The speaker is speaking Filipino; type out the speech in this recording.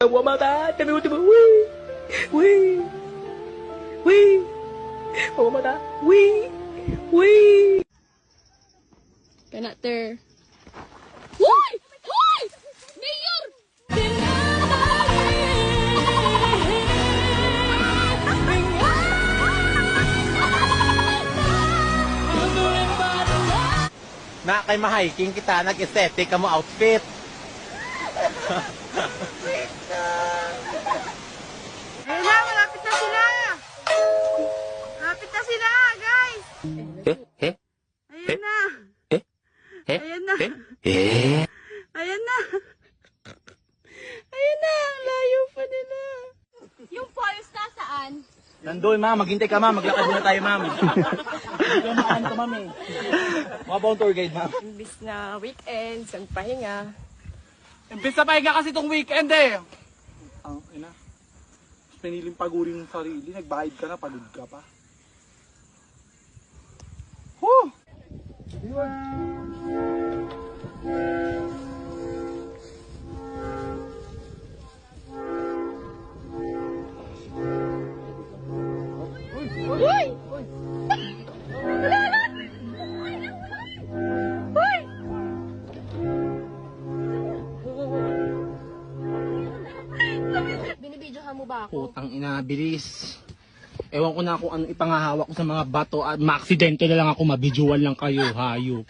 Mata, dami mo, wee, wee, wee, mata, wee, wee. Kana ter. Hoy! Hoy! Mayor! Na kay ma-hiking kita, nag-aesthetic ka mo outfit. Ayun na, malapit na sila! Malapit na sila, guys! Ayun na! Ayun na! Ayun na! Ayun na! Ang layo pa nila! Yung forest nasaan? Nandoy, ma, maghintay ka, ma. Maglakad muna tayo, ma'am. Hindi ka makaan ka, ma'am, eh. Mga ba tour guide, ma'am? Imbis na weekend, ang pahinga. Imbis na pahinga kasi itong weekend eh. Ang ina. Piniling pagurin ng sarili. Nagbayad ka na, pagod ka pa. Huh! Binibidyohan mo ba ako? Putang ina, bilis. Ewan ko na kung ano ipangahawak ko sa mga bato at maaksidente na lang ako, mabidyoan lang kayo, hayop.